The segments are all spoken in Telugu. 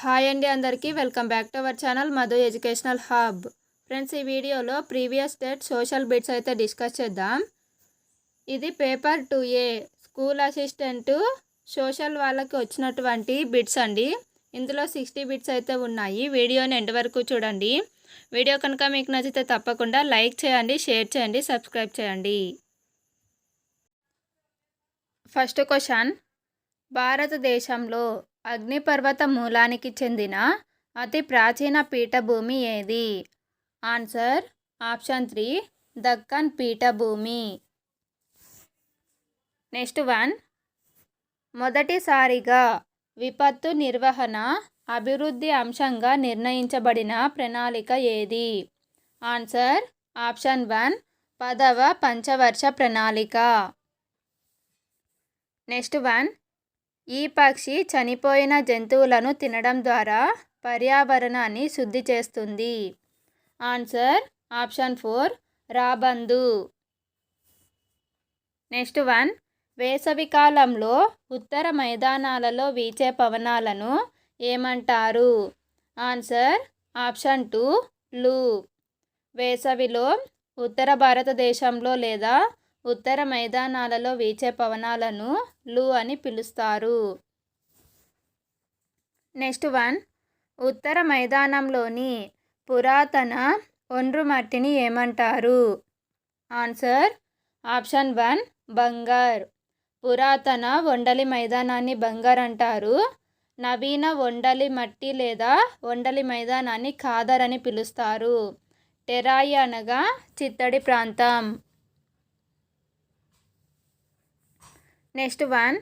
హాయ్ అండి అందరికీ welcome back to our channel Madhu educational hub. Friends, ఈ వీడియోలో ప్రీవియస్ డేట్ సోషల్ బిట్స్ అయితే డిస్కస్ చేద్దాం. ఇది paper 2A school assistant social వాళ్ళకి వచ్చినటువంటి బిట్స్ అండి. ఇందులో 60 బిట్స్ అయితే ఉన్నాయి. వీడియోని ఎండ్ వరకు చూడండి. వీడియో కనుక మీకు నచ్చితే తప్పకుండా లైక్ చేయండి, షేర్ చేయండి, సబ్స్క్రైబ్ చేయండి. ఫస్ట్ క్వశ్చన్, భారతదేశంలో అగ్నిపర్వత మూలానికి చెందిన అతి ప్రాచీన పీఠభూమి ఏది? ఆన్సర్ ఆప్షన్ 3 దక్కన్ పీఠభూమి. నెక్స్ట్ వన్, మొదటిసారిగా విపత్తు నిర్వహణ అభివృద్ధి అంశంగా నిర్ణయించబడిన ప్రణాళిక ఏది? ఆన్సర్ ఆప్షన్ 1 10వ పంచవర్ష ప్రణాళిక. నెక్స్ట్ వన్, ఈ పక్షి చనిపోయిన జంతువులను తినడం ద్వారా పర్యావరణాన్ని శుద్ధి చేస్తుంది. Answer option 4 రాబందు. నెక్స్ట్ వన్, వేసవికాలంలో ఉత్తర మైదానాలలో వీచే పవనాలను ఏమంటారు? ఆన్సర్ ఆప్షన్ 2 లూ. వేసవిలో ఉత్తర భారతదేశంలో లేదా ఉత్తర మైదానాలలో వీచే పవనాలను లూ అని పిలుస్తారు. నెక్స్ట్ వన్, ఉత్తర మైదానంలోని పురాతన ఒండ్రు మట్టిని ఏమంటారు? Answer option 1 Bangar. పురాతన ఒండలి మైదానాన్ని బంగర్ అంటారు. నవీన ఒండలి మట్టి లేదా ఒండలి మైదానాన్ని ఖాదర్ అని పిలుస్తారు. టెరాయి అనగా చిత్తడి ప్రాంతం. నెక్స్ట్ వన్,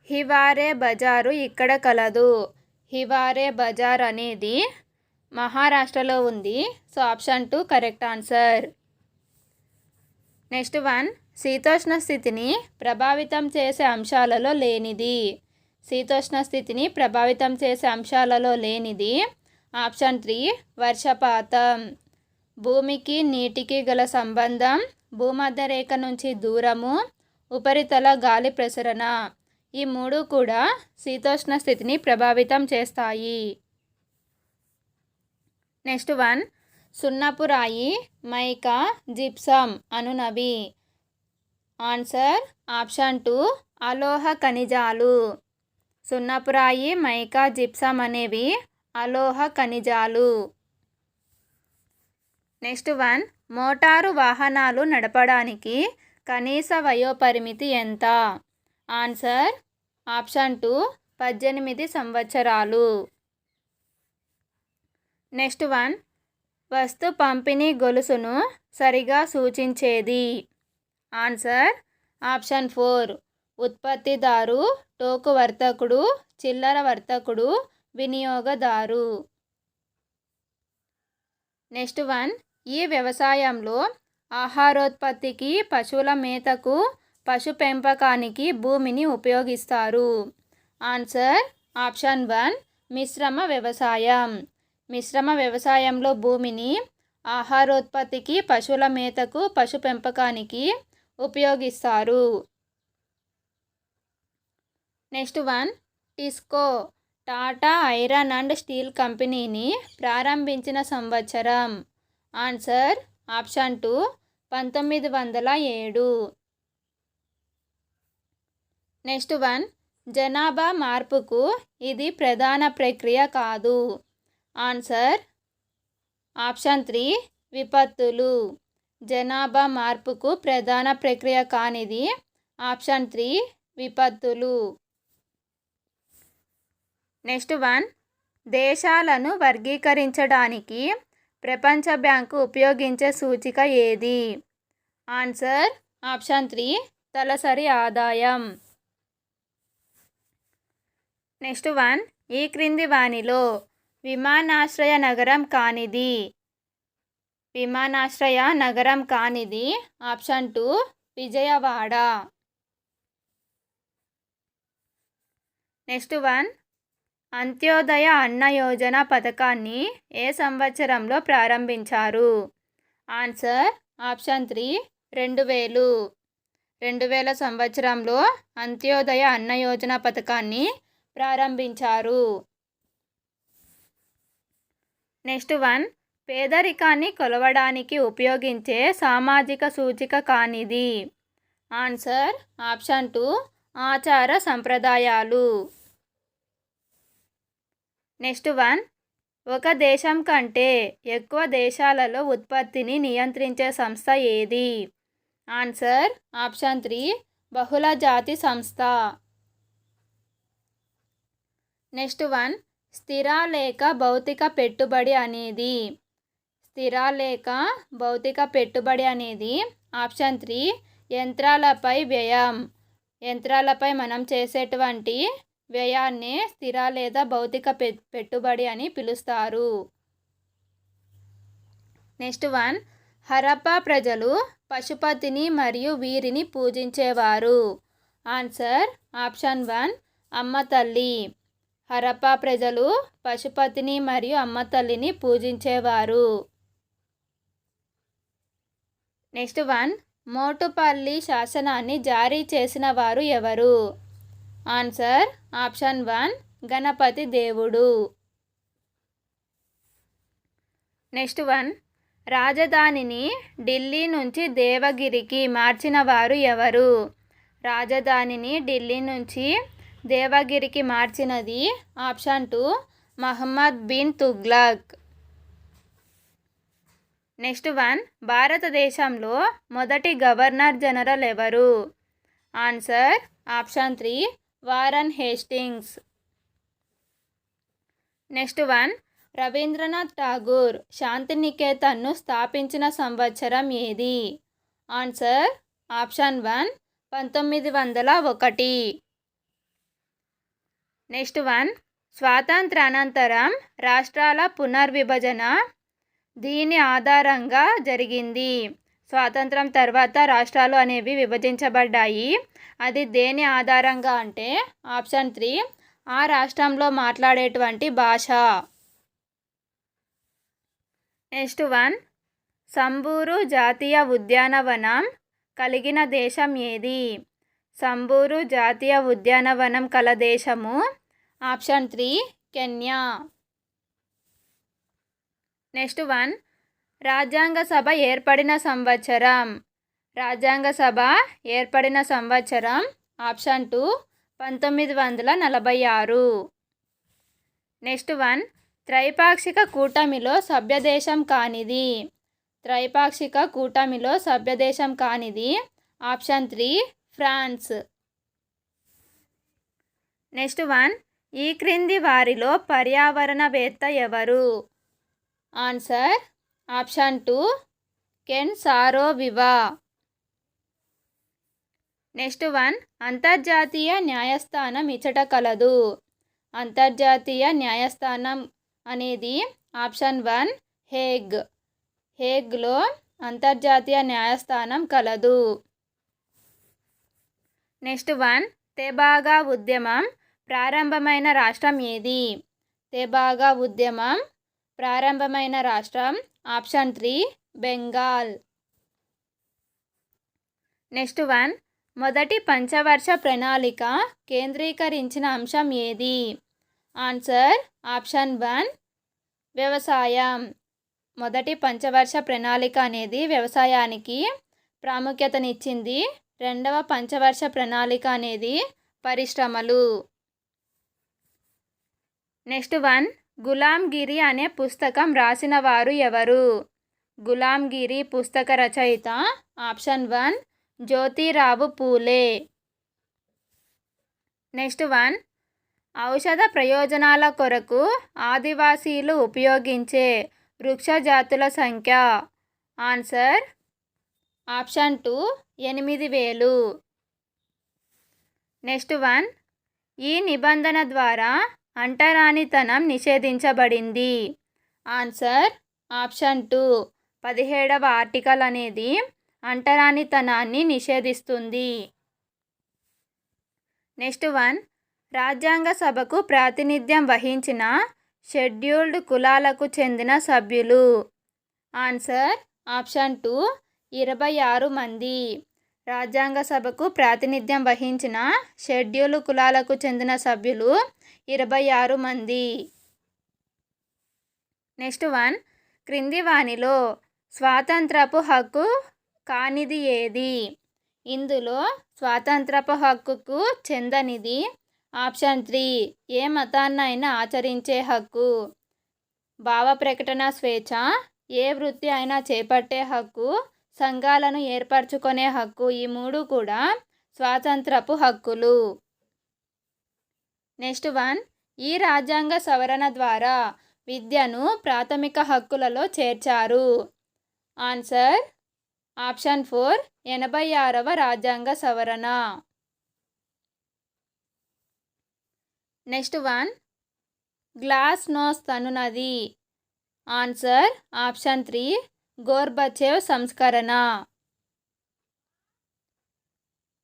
హివారే బజారు ఇక్కడ కలదు. హివారే బజార్ అనేది మహారాష్ట్రలో ఉంది. So option 2 correct answer. Next one, శీతోష్ణ స్థితిని ప్రభావితం చేసే అంశాలలో లేనిది. శీతోష్ణ స్థితిని ప్రభావితం చేసే అంశాలలో లేనిది ఆప్షన్ 3 వర్షపాతం. భూమికి నీటికి గల సంబంధం, భూమధ్య రేఖ నుంచి దూరము, ఉపరితల గాలి ప్రసరణ, ఈ మూడు కూడా శీతోష్ణ స్థితిని ప్రభావితం చేస్తాయి. నెక్స్ట్ వన్, సున్నపు రాయి, మైకా, జిప్సమ్ అనునవి. ఆన్సర్ ఆప్షన్ 2 అలోహ ఖనిజాలు. సున్నపు రాయి, మైకా, జిప్సమ్ అనేవి అలోహ ఖనిజాలు. నెక్స్ట్ వన్, మోటారు వాహనాలు నడపడానికి కనీస వయోపరిమితి ఎంత? ఆన్సర్ ఆప్షన్ 2 18 సంవత్సరాలు. నెక్స్ట్ వన్, వస్తు పంపిణీ గొలుసును సరిగా సూచించేది. ఆన్సర్ ఆప్షన్ 4 ఉత్పత్తిదారు, టోకు వర్తకుడు, చిల్లర వర్తకుడు, వినియోగదారు. నెక్స్ట్ వన్, ఈ వ్యవసాయంలో ఆహారోత్పత్తికి, పశువుల మేతకు, పశు పెంపకానికి భూమిని ఉపయోగిస్తారు. ఆన్సర్ ఆప్షన్ 1 మిశ్రమ వ్యవసాయం. మిశ్రమ వ్యవసాయంలో భూమిని ఆహారోత్పత్తికి, పశువుల మేతకు, పశు పెంపకానికి ఉపయోగిస్తారు. Next one, TISCO Tata iron and steel కంపెనీని ప్రారంభించిన సంవత్సరం. Answer option 2 1907. నెక్స్ట్ వన్, జనాభా మార్పుకు ఇది ప్రధాన ప్రక్రియ కాదు. ఆన్సర్ ఆప్షన్ 3 విపత్తులు. జనాభా మార్పుకు ప్రధాన ప్రక్రియ కానిది ఆప్షన్ 3 విపత్తులు. నెక్స్ట్ వన్, దేశాలను వర్గీకరించడానికి ప్రపంచ బ్యాంకు ఉపయోగించే సూచిక ఏది? ఆన్సర్ ఆప్షన్ 3 తలసరి ఆదాయం. నెక్స్ట్ వన్, ఈ క్రింది వానిలో విమానాశ్రయ నగరం కానిది. విమానాశ్రయ నగరం కానిది option 2 Vijayawada. Next one, Antyodaya అన్న యోజన పథకాన్ని ఏ సంవత్సరంలో ప్రారంభించారు? Answer option 3 2000. 2000 సంవత్సరంలో అంత్యోదయ అన్న యోజన పథకాన్ని ప్రారంభించారు. నెక్స్ట్ వన్, పేదరికాన్ని కొలవడానికి ఉపయోగించే సామాజిక సూచిక కానిది. ఆన్సర్ ఆప్షన్ 2, ఆచార సంప్రదాయాలు. నెక్స్ట్ వన్, ఒక దేశం కంటే ఎక్కువ దేశాలలో ఉత్పత్తిని నియంత్రించే సంస్థ ఏది? ఆన్సర్ ఆప్షన్ 3, బహుళజాతి సంస్థ. నెక్స్ట్ వన్, స్థిర లేక భౌతిక పెట్టుబడి అనేది. స్థిర లేక భౌతిక పెట్టుబడి అనేది ఆప్షన్ 3, యంత్రాలపై వ్యయం. యంత్రాలపై మనం చేసేటువంటి వ్యయాన్ని స్థిర లేదా భౌతిక పెట్టుబడి అని పిలుస్తారు. నెక్స్ట్ వన్, హరప్పా ప్రజలు పశుపతిని మరియు వీరిని పూజించేవారు. ఆన్సర్ ఆప్షన్ 1, అమ్మ తల్లి. హరప్పా ప్రజలు పశుపతిని మరియు అమ్మ తల్లిని పూజించేవారు. నెక్స్ట్ వన్, మోటుపల్లి శాసనాన్ని జారీ చేసిన వారు ఎవరు? ఆన్సర్ ఆప్షన్ 1, గణపతి దేవుడు. నెక్స్ట్ వన్, రాజధానిని ఢిల్లీ నుంచి దేవగిరికి మార్చిన వారు ఎవరు? రాజధానిని ఢిల్లీ నుంచి దేవగిరికి మార్చినది option 2, Muhammad bin Tughlaq. Next one, భారతదేశంలో మొదటి గవర్నర్ జనరల్ ఎవరు? Answer option 3, Warren Hastings. Next one, Rabindranath Tagore శాంతినికేతన్ను స్థాపించిన సంవత్సరం ఏది? Answer option 1, 1901. నెక్స్ట్ వన్, స్వాతంత్రానంతరం రాష్ట్రాల పునర్విభజన దీని ఆధారంగా జరిగింది. స్వాతంత్రం తర్వాత రాష్ట్రాలు అనేవి విభజించబడ్డాయి. అది దేని ఆధారంగా అంటే ఆప్షన్ 3, ఆ రాష్ట్రంలో మాట్లాడేటువంటి భాష. నెక్స్ట్ వన్, సంబూరు జాతీయ ఉద్యానవనం కలిగిన దేశం ఏది? సంబూరు జాతీయ ఉద్యానవనం కల దేశము ఆప్షన్ 3, కెన్యా. నెక్స్ట్ వన్, రాజ్యాంగ సభ ఏర్పడిన సంవత్సరం. రాజ్యాంగ సభ ఏర్పడిన సంవత్సరం ఆప్షన్ 2, 1946. నెక్స్ట్ వన్, త్రైపాక్షిక కూటమిలో సభ్యదేశం కానిది. త్రైపాక్షిక కూటమిలో సభ్యదేశం కానిది ఆప్షన్ 3, ఫ్రాన్స్. నెక్స్ట్ వన్, ఈ క్రింది వారిలో పర్యావరణవేత్త ఎవరు? Answer option 2, Ken Saro Wiwa. Next one, అంతర్జాతీయ న్యాయస్థానం ఇచ్చట కలదు. అంతర్జాతీయ న్యాయస్థానం అనేది ఆప్షన్ 1, హేగ్. హేగ్లో అంతర్జాతీయ న్యాయస్థానం కలదు. నెక్స్ట్ వన్, తెబాగా ఉద్యమం ప్రారంభమైన రాష్ట్రం ఏది? తెబాగా ఉద్యమం ప్రారంభమైన రాష్ట్రం ఆప్షన్ 3, బెంగాల్. నెక్స్ట్ వన్, మొదటి పంచవర్ష ప్రణాళిక కేంద్రీకరించిన అంశం ఏది? ఆన్సర్ ఆప్షన్ 1, వ్యవసాయం. మొదటి పంచవర్ష ప్రణాళిక అనేది వ్యవసాయానికి ప్రాముఖ్యతనిచ్చింది. రెండవ పంచవర్ష ప్రణాళిక అనేది పరిశ్రమలు. నెక్స్ట్ వన్, గులాంగిరి అనే పుస్తకం రాసిన వారు ఎవరు? గులాంగిరి పుస్తక రచయిత option 1, Jyotirao Phule. Next one, ఔషధ ప్రయోజనాల కొరకు ఆదివాసీలు ఉపయోగించే వృక్ష జాతుల సంఖ్య. Answer option 2, 8000. నెక్స్ట్ వన్, ఈ నిబంధన ద్వారా అంటరానితనం నిషేధించబడింది. ఆన్సర్ ఆప్షన్ 2, 17వ ఆర్టికల్ అనేది అంటరానితనాన్ని నిషేధిస్తుంది. నెక్స్ట్ వన్, రాజ్యాంగ సభకు ప్రాతినిధ్యం వహించిన షెడ్యూల్డ్ కులాలకు చెందిన సభ్యులు. ఆన్సర్ ఆప్షన్ 2, 26 మంది. రాజ్యాంగ సభకు ప్రాతినిధ్యం వహించిన షెడ్యూల్ కులాలకు చెందిన సభ్యులు 26 మంది. నెక్స్ట్ వన్, క్రింది వానిలో స్వాతంత్రపు హక్కు కానిది ఏది? ఇందులో స్వాతంత్రపు హక్కుకు చెందనిది ఆప్షన్ 3 ఏ మతాన్నైనా ఆచరించే హక్కు, భావ ప్రకటన స్వేచ్ఛ, ఏ వృత్తి అయినా చేపట్టే హక్కు, సంఘాలను ఏర్పరచుకునే హక్కు. ఈ మూడు కూడా స్వాతంత్రపు హక్కులు. నెక్స్ట్ వన్, ఈ రాజ్యాంగ సవరణ ద్వారా విద్యను ప్రాథమిక హక్కులలో చేర్చారు. ఆన్సర్ ఆప్షన్ 4 86వ రాజ్యాంగ సవరణ. నెక్స్ట్ వన్, గ్లాస్ నోస్ట్ అనునది. ఆన్సర్ ఆప్షన్ 3 గోర్బచేవ్ సంస్కరణ.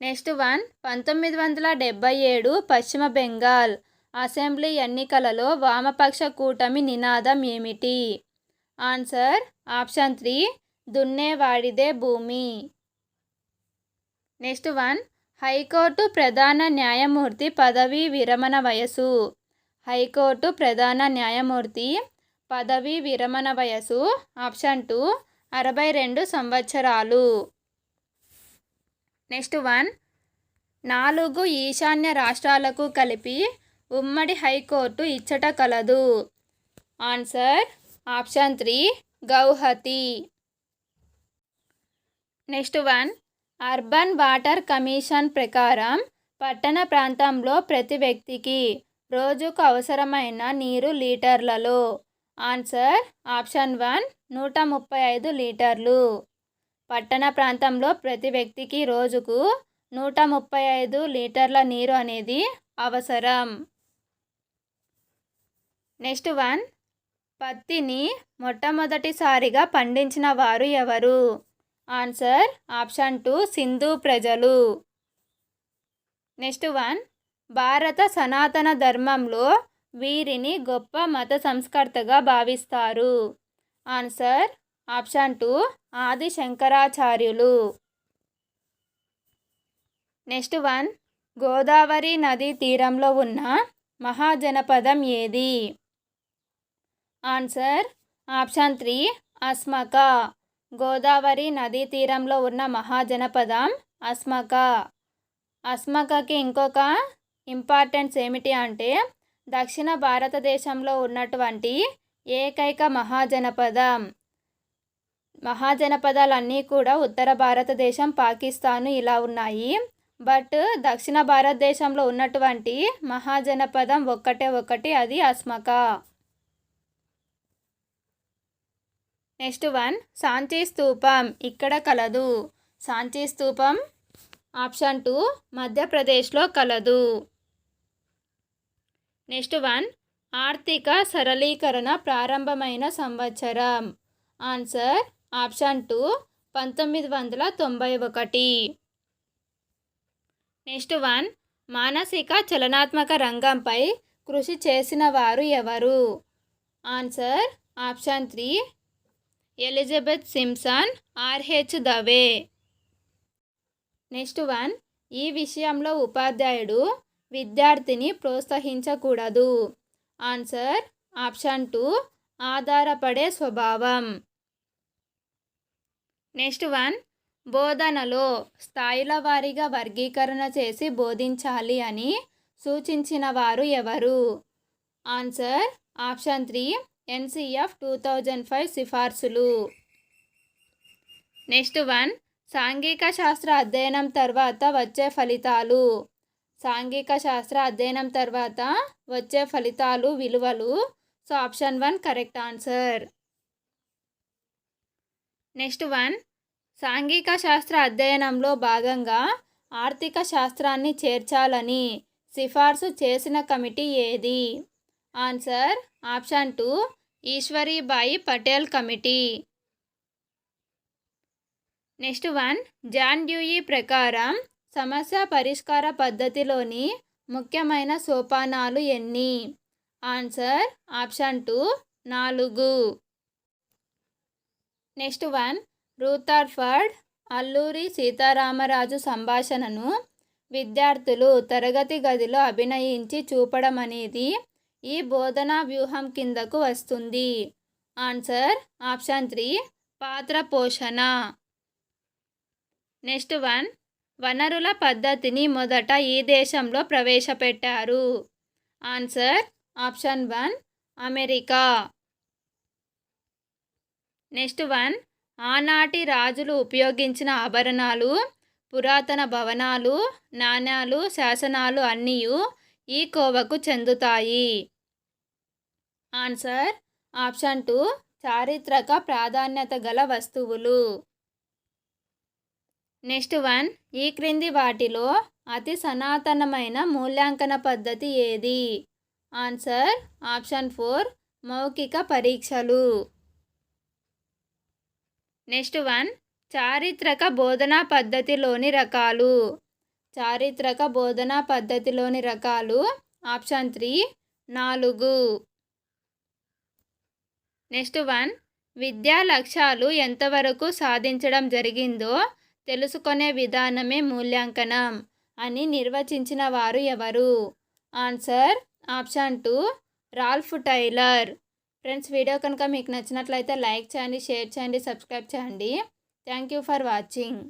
నెక్స్ట్ వన్, 1977 పశ్చిమ బెంగాల్ అసెంబ్లీ ఎన్నికలలో వామపక్ష కూటమి నినాదం ఏమిటి? ఆన్సర్ ఆప్షన్ 3 దున్నేవాడిదే భూమి. నెక్స్ట్ వన్, హైకోర్టు ప్రధాన న్యాయమూర్తి పదవీ విరమణ వయసు. హైకోర్టు ప్రధాన న్యాయమూర్తి పదవీ విరమణ వయసు ఆప్షన్ 2 62 సంవత్సరాలు. నెక్స్ట్ వన్, 4 ఈశాన్య రాష్ట్రాలకు కలిపి ఉమ్మడి హైకోర్టు ఇచ్చట కలదు. Answer option 3 Guwahati. Next one, urban water commission ప్రకారం పట్టణ ప్రాంతంలో ప్రతి వ్యక్తికి రోజుకు అవసరమైన నీరు లీటర్లలో. ఆన్సర్ ఆప్షన్ 1 135 లీటర్లు. పట్టణ ప్రాంతంలో ప్రతి వ్యక్తికి రోజుకు 135 లీటర్ల నీరు అనేది అవసరం. నెక్స్ట్ వన్, పత్తిని మొట్టమొదటిసారిగా పండించిన వారు ఎవరు? ఆన్సర్ ఆప్షన్ 2 సింధు ప్రజలు. నెక్స్ట్ వన్, భారత సనాతన ధర్మంలో వీరిని గొప్ప మత సంస్కర్తగా భావిస్తారు. ఆన్సర్ ఆప్షన్ 2 ఆది శంకరాచార్యులు. నెక్స్ట్ వన్, గోదావరి నదీ తీరంలో ఉన్న మహాజనపదం ఏది? Answer option 3 Asmaka. గోదావరి నదీ తీరంలో ఉన్న మహాజనపదం అస్మక. అస్మకకి ఇంకొక ఇంపార్టెన్స్ ఏమిటి అంటే దక్షిణ భారతదేశంలో ఉన్నటువంటి ఏకైక మహాజనపదం. మహాజనపదాలన్నీ కూడా ఉత్తర భారతదేశం, పాకిస్తాను ఇలా ఉన్నాయి. బట్ దక్షిణ భారతదేశంలో ఉన్నటువంటి మహాజనపదం ఒకటి, అది అస్మక. నెక్స్ట్ వన్, సాంచి స్తూపం ఇక్కడ కలదు. సాంచి స్తూపం ఆప్షన్ 2 మధ్యప్రదేశ్లో కలదు. నెక్స్ట్ వన్, ఆర్థిక సరళీకరణ ప్రారంభమైన సంవత్సరం. Answer option 2 1991. నెక్స్ట్ వన్, మానసిక చలనాత్మక రంగంపై కృషి చేసిన వారు ఎవరు? Answer option 3 Elizabeth Simpson, RH Dave. Next one, ఈ విషయంలో ఉపాధ్యాయుడు విద్యార్థిని ప్రోత్సహించకూడదు. ఆన్సర్ ఆప్షన్ 2 ఆధారపడే స్వభావం. నెక్స్ట్ వన్, బోధనలో స్థాయిల వారీగా వర్గీకరణ చేసి బోధించాలి అని సూచించిన వారు ఎవరు? ఆన్సర్ ఆప్షన్ 3 NCF 2005 సిఫార్సులు. నెక్స్ట్ వన్, సాంఘిక శాస్త్ర అధ్యయనం తర్వాత వచ్చే ఫలితాలు. సాంఘిక శాస్త్ర అధ్యయనం తర్వాత వచ్చే ఫలితాలు, విలువలు. So option 1 correct answer. Next one, సాంఘిక శాస్త్ర అధ్యయనంలో భాగంగా ఆర్థిక శాస్త్రాన్ని చేర్చాలని సిఫార్సు చేసిన కమిటీ ఏది? Answer option 2 Ishwaribai Patel committee. Next one, John Dewey ప్రకారం సమస్య పరిష్కార పద్ధతిలోని ముఖ్యమైన సోపానాలు ఎన్ని? Answer option 2 4. Next one, Rutherford Alluri Sitaramaraju సంభాషణను విద్యార్థులు తరగతి గదిలో అభినయించి చూపడం అనేది ఈ బోధనా వ్యూహం కిందకు వస్తుంది. ఆన్సర్ ఆప్షన్ 3 పాత్ర పోషణ. నెక్స్ట్ వన్, వనరుల పద్ధతిని మొదట ఈ దేశంలో ప్రవేశపెట్టారు? Answer option 1 America. Next one, ఆనాటి రాజులు ఉపయోగించిన ఆభరణాలు, పురాతన భవనాలు, నాణ్యాలు, శాసనాలు అన్నీ ఈ కోవకు చెందుతాయి? ఆన్సర్ ఆప్షన్ 2 చారిత్రక ప్రాధాన్యత గల వస్తువులు. నెక్స్ట్ వన్, ఈ క్రింది వాటిలో అతి సనాతనమైన మూల్యాంకన పద్ధతి ఏది? ఆన్సర్ ఆప్షన్ 4 మౌఖిక పరీక్షలు. నెక్స్ట్ వన్, చారిత్రక బోధనా పద్ధతిలోని రకాలు. చారిత్రక బోధనా పద్ధతిలోని రకాలు ఆప్షన్ 3 4. నెక్స్ట్ వన్, విద్యా లక్ష్యాలు ఎంతవరకు సాధించడం జరిగిందో తెలుసుకునే విధానమే మూల్యాంకనం అని నిర్వచించిన వారు ఎవరు? Answer option 2 Ralph Tyler. Friends, video కనుక మీకు నచ్చినట్లయితే లైక్ చేయండి, షేర్ చేయండి, సబ్స్క్రైబ్ చేయండి. Thank you for watching.